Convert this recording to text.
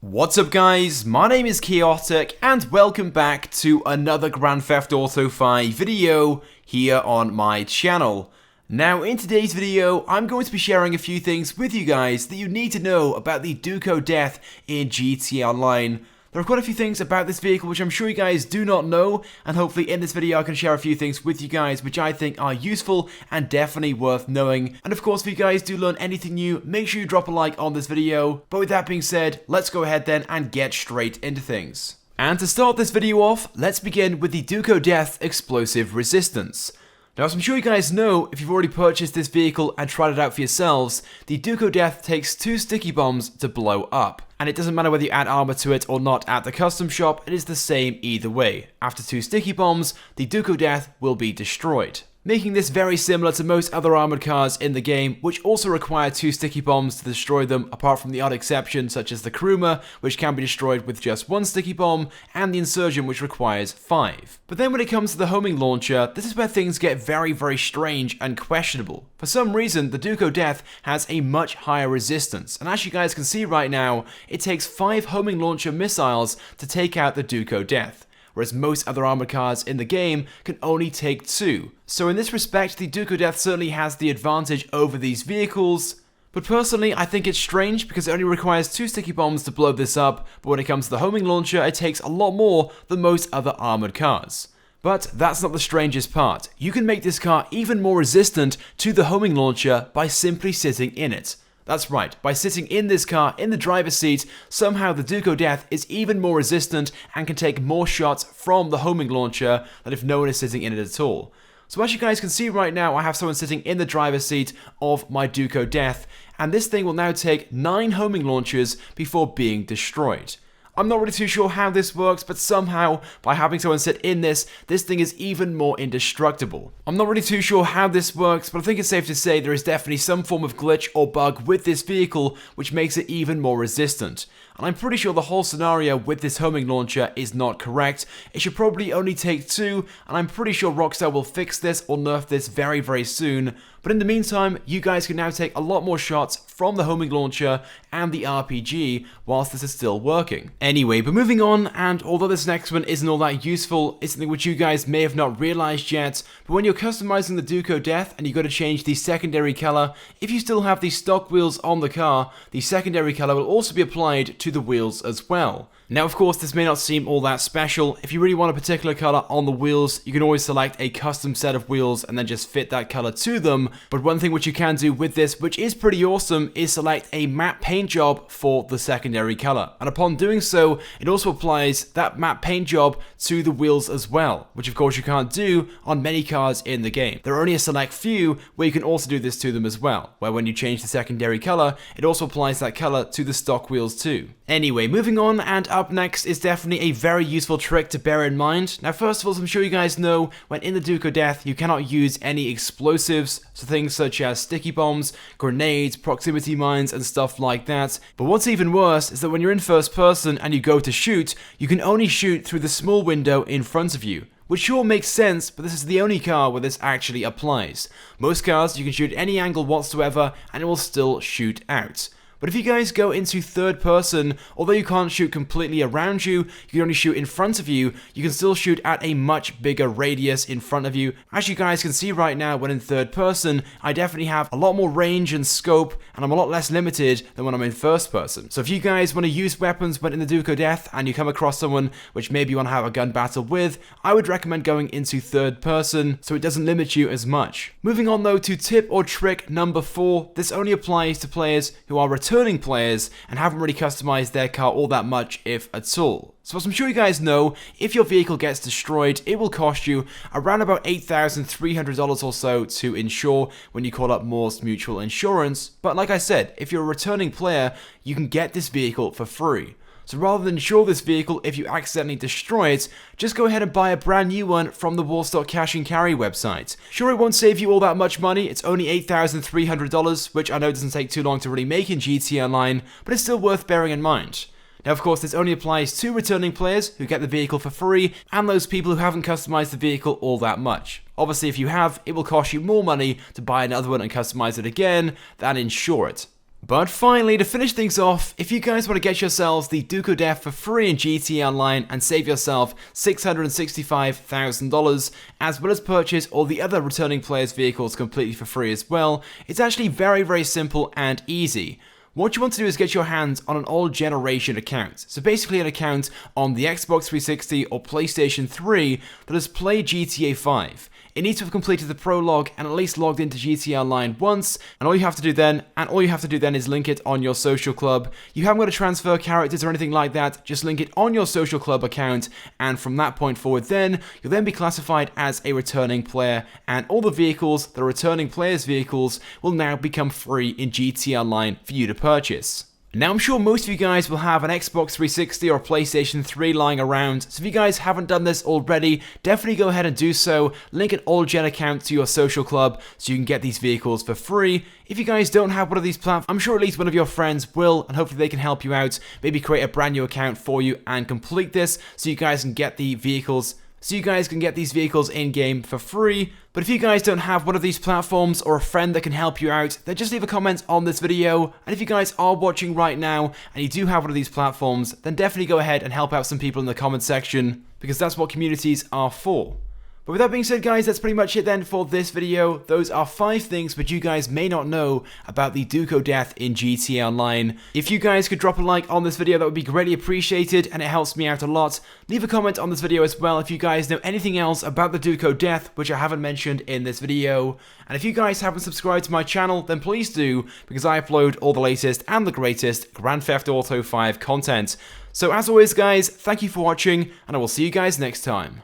What's up guys, my name is Chaotic and welcome back to another Grand Theft Auto 5 video here on my channel. Now in today's video, I'm going to be sharing a few things with you guys that you need to know about the Duco Death in GTA Online. There are quite a few things about this vehicle which I'm sure you guys do not know, and hopefully in this video I can share a few things with you guys which I think are useful and definitely worth knowing. And of course, if you guys do learn anything new, make sure you drop a like on this video. But with that being said, let's go ahead then and get straight into things. And to start this video off, let's begin with the Duco Death Explosive Resistance. Now, as I'm sure you guys know, if you've already purchased this vehicle and tried it out for yourselves, the Duco Death takes 2 sticky bombs to blow up. And it doesn't matter whether you add armor to it or not at the custom shop, it is the same either way. After 2 sticky bombs, the Duco Death will be destroyed, making this very similar to most other armored cars in the game, which also require 2 sticky bombs to destroy them, apart from the odd exception such as the Kuruma, which can be destroyed with just 1 sticky bomb, and the Insurgent, which requires 5. But then when it comes to the homing launcher, this is where things get very strange and questionable. For some reason, the Duco Death has a much higher resistance, and as you guys can see right now, it takes 5 homing launcher missiles to take out the Duco Death, whereas most other armored cars in the game can only take 2. So in this respect, the Duco Death certainly has the advantage over these vehicles. But personally, I think it's strange because it only requires 2 sticky bombs to blow this up, but when it comes to the homing launcher, it takes a lot more than most other armored cars. But that's not the strangest part. You can make this car even more resistant to the homing launcher by simply sitting in it. That's right, by sitting in this car in the driver's seat, somehow the Duco Death is even more resistant and can take more shots from the homing launcher than if no one is sitting in it at all. So as you guys can see right now, I have someone sitting in the driver's seat of my Duco Death, and this thing will now take 9 homing launchers before being destroyed. I'm not really too sure how this works, but somehow, by having someone sit in this thing is even more indestructible. I'm not really too sure how this works, but I think it's safe to say there is definitely some form of glitch or bug with this vehicle which makes it even more resistant. And I'm pretty sure the whole scenario with this homing launcher is not correct. It should probably only take 2, and I'm pretty sure Rockstar will fix this or nerf this very soon. But in the meantime, you guys can now take a lot more shots from the homing launcher and the RPG whilst this is still working. Anyway, but moving on, and although this next one isn't all that useful, it's something which you guys may have not realized yet, but when you're customizing the Duco Death and you go to change the secondary color, if you still have the stock wheels on the car, the secondary color will also be applied to the wheels as well. Now, of course, this may not seem all that special. If you really want a particular color on the wheels, you can always select a custom set of wheels and then just fit that color to them. But one thing which you can do with this, which is pretty awesome, is select a matte paint job for the secondary color. And upon doing so, it also applies that matte paint job to the wheels as well, which of course you can't do on many cars in the game. There are only a select few where you can also do this to them as well, where when you change the secondary color, it also applies that color to the stock wheels too. Anyway, moving on, and up next is definitely a very useful trick to bear in mind. Now, first of all, as I'm sure you guys know, when in the Duco Death, you cannot use any explosives, so things such as sticky bombs, grenades, proximity mines, and stuff like that. But what's even worse is that when you're in first person and you go to shoot, you can only shoot through the small window in front of you. Which sure makes sense, but this is the only car where this actually applies. Most cars, you can shoot at any angle whatsoever, and it will still shoot out. But if you guys go into third person, although you can't shoot completely around you, you can only shoot in front of you, you can still shoot at a much bigger radius in front of you. As you guys can see right now, when in third person, I definitely have a lot more range and scope, and I'm a lot less limited than when I'm in first person. So if you guys want to use weapons when in the Duco Death, and you come across someone which maybe you want to have a gun battle with, I would recommend going into third person, so it doesn't limit you as much. Moving on though to tip or trick number 4, this only applies to players who are returning players and haven't really customized their car all that much, if at all. So as I'm sure you guys know, if your vehicle gets destroyed, it will cost you around about $8,300 or so to insure when you call up Morse Mutual Insurance. But like I said, if you're a returning player, you can get this vehicle for free. So rather than insure this vehicle if you accidentally destroy it, just go ahead and buy a brand new one from the Warstock Cash and Carry website. Sure, it won't save you all that much money, it's only $8,300, which I know doesn't take too long to really make in GTA Online, but it's still worth bearing in mind. Now, of course, this only applies to returning players who get the vehicle for free, and those people who haven't customized the vehicle all that much. Obviously, if you have, it will cost you more money to buy another one and customize it again than insure it. But finally, to finish things off, if you guys want to get yourselves the Duco Death for free in GTA Online and save yourself $665,000, as well as purchase all the other returning players' vehicles completely for free as well, it's actually very simple and easy. What you want to do is get your hands on an old generation account. So basically an account on the Xbox 360 or PlayStation 3 that has played GTA 5. It needs to have completed the prologue and at least logged into GTA Online once, and all you have to do then is link it on your social club. You haven't got to transfer characters or anything like that, just link it on your social club account, and from that point forward then, you'll then be classified as a returning player, and all the vehicles that are returning players' vehicles will now become free in GTA Online for you to purchase. Now, I'm sure most of you guys will have an Xbox 360 or PlayStation 3 lying around, so if you guys haven't done this already, definitely go ahead and do so. Link an old gen account to your social club so you can get these vehicles for free. If you guys don't have one of these platforms, I'm sure at least one of your friends will, and hopefully they can help you out. Maybe create a brand new account for you and complete this so you guys can get the vehicles. So you guys can get these vehicles in-game for free. But if you guys don't have one of these platforms or a friend that can help you out, then just leave a comment on this video. And if you guys are watching right now and you do have one of these platforms, then definitely go ahead and help out some people in the comment section, because that's what communities are for. But with that being said, guys, that's pretty much it then for this video. Those are 5 things which you guys may not know about the Duco Death in GTA Online. If you guys could drop a like on this video, that would be greatly appreciated, and it helps me out a lot. Leave a comment on this video as well if you guys know anything else about the Duco Death, which I haven't mentioned in this video. And if you guys haven't subscribed to my channel, then please do, because I upload all the latest and the greatest Grand Theft Auto 5 content. So as always, guys, thank you for watching, and I will see you guys next time.